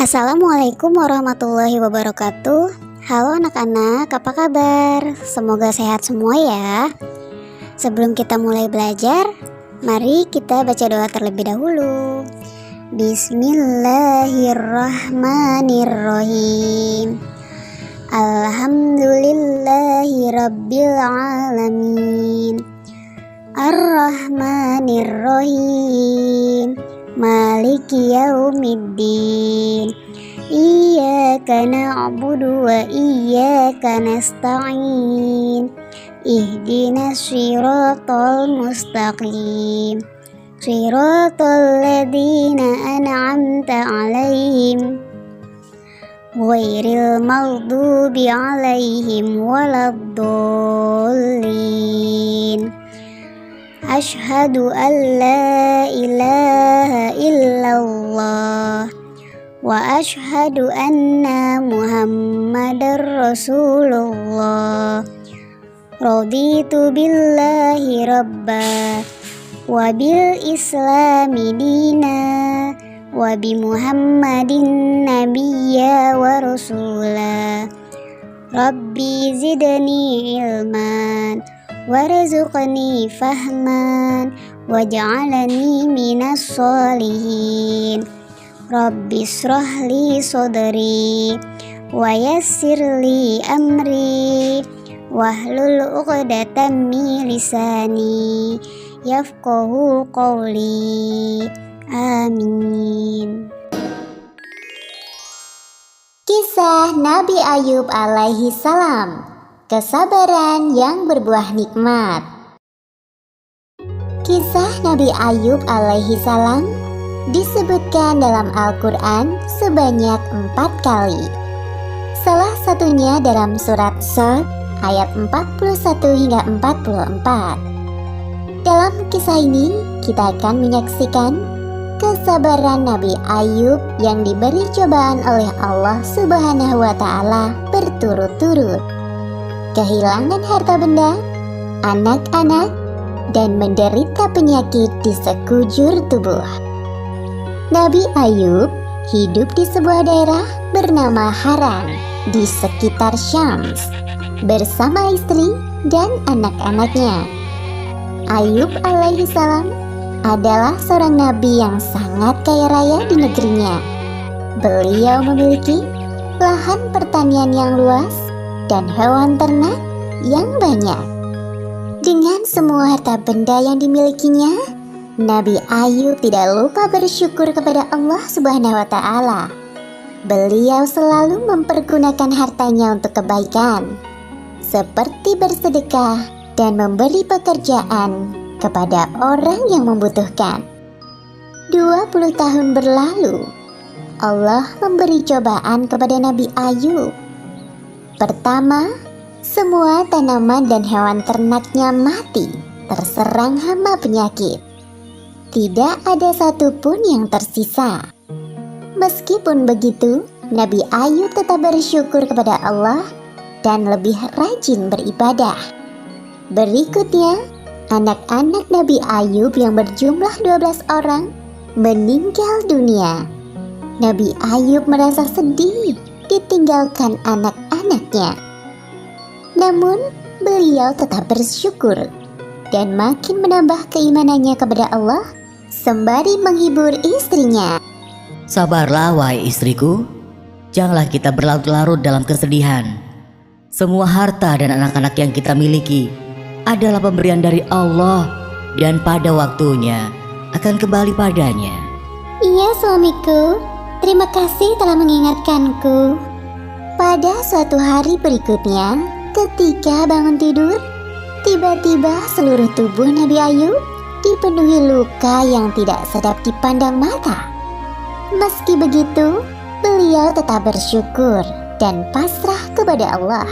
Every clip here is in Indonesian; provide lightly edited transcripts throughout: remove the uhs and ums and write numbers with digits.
Assalamualaikum warahmatullahi wabarakatuh. Halo anak-anak, apa kabar? Semoga sehat semua ya. Sebelum kita mulai belajar, mari kita baca doa terlebih dahulu. Bismillahirrahmanirrahim. Alhamdulillahi rabbil alamin. Ar-Rahmanir-Rahim. Maliki yaumiddin. Iyyaka na'budu wa iyyaka nasta'in. Ihdinas shiratal mustaqim. Shiratal ladzina an'amta 'alaihim ghairil maghdubi 'alaihim waladdallin. Asyhadu an la ilaha illallah wa asyhadu anna Muhammadar Rasulullah. Raditu billahi rabba wa bil islami dina wa bi Muhammadin nabiyya wa rasula. Rabbi zidni ilman warzuqni fahman waj'alni minas sholihin. Rabbi shrah li sadri wa yassir li amri wahlul 'uqdatam min lisani yafqahu qawli. Amin. Kisah Nabi Ayub alaihi salam. Kesabaran yang berbuah nikmat. Kisah Nabi Ayub alaihi salam disebutkan dalam Al-Quran sebanyak 4 kali. Salah satunya dalam surat Shad ayat 41 hingga 44. Dalam kisah ini kita akan menyaksikan kesabaran Nabi Ayub yang diberi cobaan oleh Allah Subhanahu wa Ta'ala berturut-turut. Kehilangan harta benda, anak-anak, dan menderita penyakit di sekujur tubuh. Nabi Ayub hidup di sebuah daerah bernama Haran di sekitar Syams bersama istri dan anak-anaknya. Ayub alaihi salam adalah seorang nabi yang sangat kaya raya di negerinya. Beliau memiliki lahan pertanian yang luas dan hewan ternak yang banyak. Dengan semua harta benda yang dimilikinya, Nabi Ayub tidak lupa bersyukur kepada Allah Subhanahu wa Ta'ala. Beliau selalu mempergunakan hartanya untuk kebaikan, seperti bersedekah dan memberi pekerjaan kepada orang yang membutuhkan. 20 tahun berlalu, Allah memberi cobaan kepada Nabi Ayub. Pertama, semua tanaman dan hewan ternaknya mati, terserang hama penyakit. Tidak ada satupun yang tersisa. Meskipun begitu, Nabi Ayub tetap bersyukur kepada Allah dan lebih rajin beribadah. Berikutnya, anak-anak Nabi Ayub yang berjumlah 12 orang meninggal dunia. Nabi Ayub merasa sedih ditinggalkan anak-anaknya. Namun, beliau tetap bersyukur dan makin menambah keimanannya kepada Allah sembari menghibur istrinya. Sabarlah wahai istriku, janganlah kita berlarut-larut dalam kesedihan. Semua harta dan anak-anak yang kita miliki adalah pemberian dari Allah dan pada waktunya akan kembali padanya. Iya suamiku, terima kasih telah mengingatkanku. Pada suatu hari berikutnya, ketika bangun tidur, tiba-tiba seluruh tubuh Nabi Ayub dipenuhi luka yang tidak sedap dipandang mata. Meski begitu, beliau tetap bersyukur dan pasrah kepada Allah.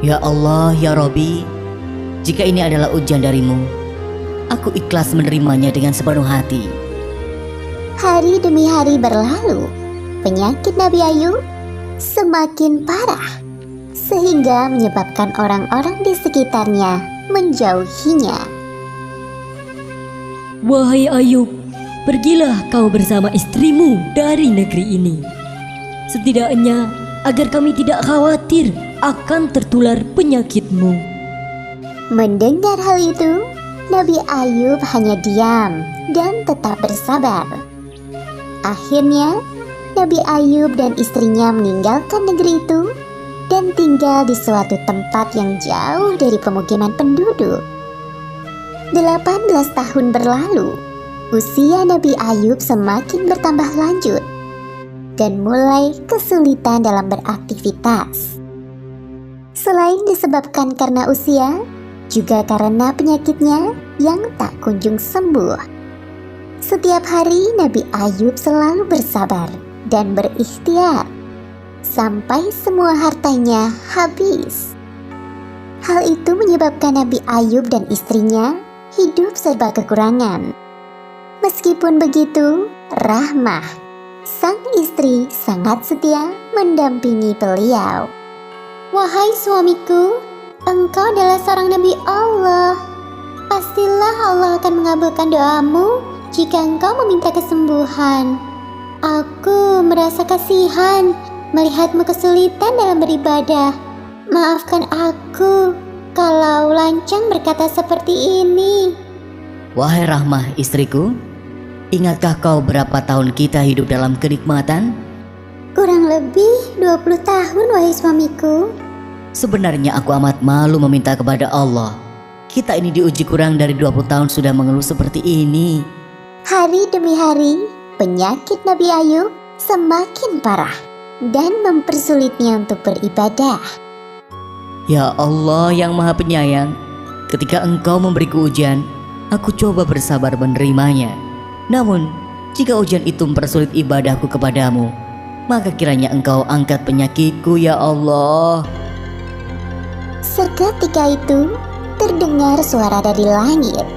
Ya Allah, ya Robbi, jika ini adalah ujian darimu, aku ikhlas menerimanya dengan sepenuh hati. Hari demi hari berlalu, penyakit Nabi Ayub semakin parah, sehingga menyebabkan orang-orang di sekitarnya menjauhinya. Wahai Ayub, pergilah kau bersama istrimu dari negeri ini. Setidaknya agar kami tidak khawatir akan tertular penyakitmu. Mendengar hal itu, Nabi Ayub hanya diam dan tetap bersabar. Akhirnya, Nabi Ayub dan istrinya meninggalkan negeri itu dan tinggal di suatu tempat yang jauh dari pemukiman penduduk. 18 tahun berlalu, usia Nabi Ayub semakin bertambah lanjut dan mulai kesulitan dalam beraktivitas. Selain disebabkan karena usia, juga karena penyakitnya yang tak kunjung sembuh. Setiap hari Nabi Ayub selalu bersabar dan berikhtiar sampai semua hartanya habis. Hal itu menyebabkan Nabi Ayub dan istrinya hidup serba kekurangan. Meskipun begitu, Rahmah, sang istri, sangat setia mendampingi beliau. Wahai suamiku, engkau adalah seorang Nabi Allah. Pastilah Allah akan mengabulkan doamu jika engkau meminta kesembuhan. Aku merasa kasihan melihatmu kesulitan dalam beribadah. Maafkan aku kalau lancang berkata seperti ini. Wahai Rahmah istriku, ingatkah kau berapa tahun kita hidup dalam kenikmatan? Kurang lebih 20 tahun, wahai suamiku. Sebenarnya aku amat malu meminta kepada Allah. Kita ini diuji kurang dari 20 tahun sudah mengeluh seperti ini. Hari demi hari, penyakit Nabi Ayub semakin parah dan mempersulitnya untuk beribadah. Ya Allah yang maha penyayang, ketika engkau memberiku ujian, aku coba bersabar menerimanya. Namun, jika ujian itu mempersulit ibadahku kepadamu, maka kiranya engkau angkat penyakitku ya Allah. Seketika itu, terdengar suara dari langit.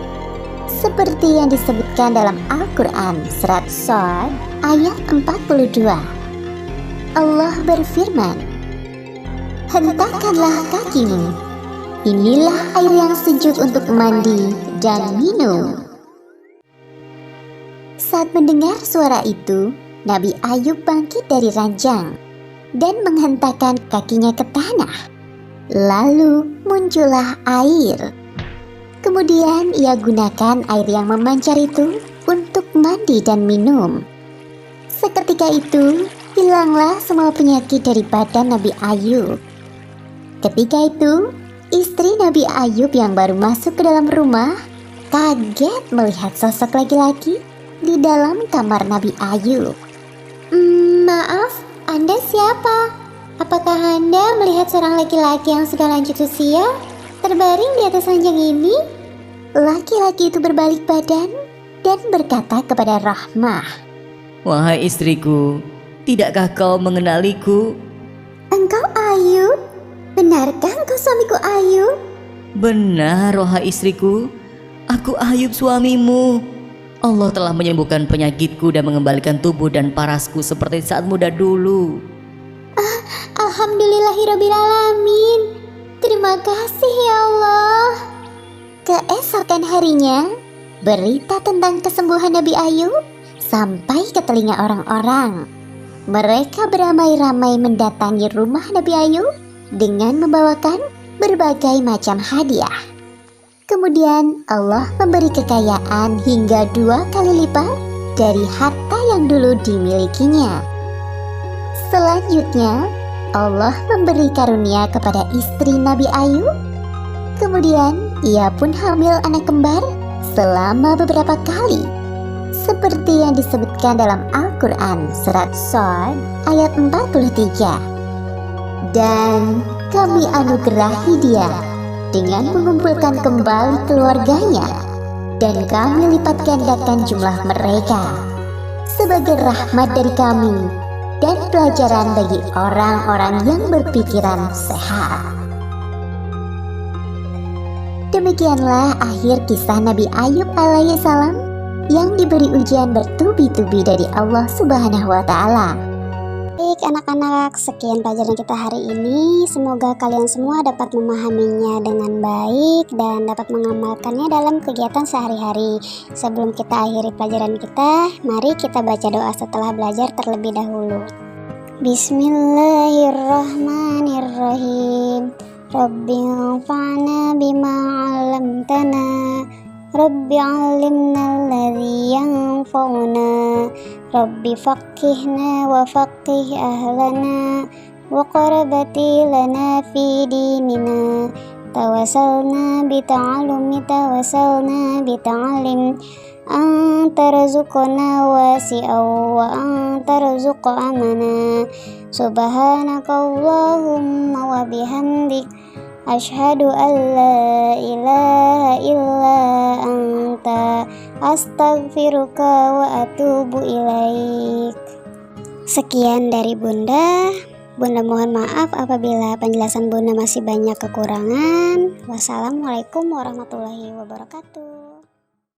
Seperti yang disebutkan dalam Al-Quran Surat Shad ayat 42. Allah berfirman, hentakkanlah kakimu. Inilah air yang sejuk untuk mandi dan minum. Saat mendengar suara itu, Nabi Ayub bangkit dari ranjang dan menghentakkan kakinya ke tanah. Lalu muncullah air. Kemudian ia gunakan air yang memancar itu untuk mandi dan minum. Seketika itu, hilanglah semua penyakit dari badan Nabi Ayub. Ketika itu, istri Nabi Ayub yang baru masuk ke dalam rumah kaget melihat sosok laki-laki di dalam kamar Nabi Ayub. Maaf, Anda siapa? Apakah Anda melihat seorang laki-laki yang sudah lanjut usia terbaring di atas ranjang ini? Laki-laki itu berbalik badan dan berkata kepada Rahmah, Wahai istriku, tidakkah kau mengenaliku? Engkau Ayub? Benarkah engkau suamiku Ayub? Benar, wahai istriku, aku Ayub suamimu. Allah telah menyembuhkan penyakitku dan mengembalikan tubuh dan parasku seperti saat muda dulu. Alhamdulillahirrabbilalamin. Terima kasih ya Allah. keesokan harinya, berita tentang kesembuhan Nabi Ayub sampai ke telinga orang-orang. Mereka beramai-ramai mendatangi rumah Nabi Ayub dengan membawakan berbagai macam hadiah. Kemudian Allah memberi kekayaan hingga 2 kali lipat dari harta yang dulu dimilikinya. Selanjutnya, Allah memberi karunia kepada istri Nabi Ayub. Kemudian ia pun hamil anak kembar selama beberapa kali, seperti yang disebutkan dalam Al-Quran Surat Shad ayat 43. Dan kami anugerahi dia dengan mengumpulkan kembali keluarganya, dan kami lipat gandakan jumlah mereka sebagai rahmat dari kami dan pelajaran bagi orang-orang yang berpikiran sehat. Demikianlah akhir kisah Nabi Ayub alaihissalam yang diberi ujian bertubi-tubi dari Allah Subhanahu wa Ta'ala. Baik anak-anak, sekian pelajaran kita hari ini. Semoga kalian semua dapat memahaminya dengan baik dan dapat mengamalkannya dalam kegiatan sehari-hari. Sebelum kita akhiri pelajaran kita, mari kita baca doa setelah belajar terlebih dahulu. Bismillahirrahmanirrahim. Rabbi anfa'na bima 'allamtana. Rabbi 'allimna alladhi yanfa'una. Rabbi faqihna wa faqih ahlana wa qarabati lana fi dinina. Tawassalna bita'alim anta rizqana wasi'aw wa anta rizqa amana. Subhanaka Allahumma wa bihamdik asyhadu an la ilaha illa anta astaghfiruka wa atubu ilaik. Sekian dari Bunda. Bunda mohon maaf apabila penjelasan Bunda masih banyak kekurangan. Wassalamualaikum warahmatullahi wabarakatuh.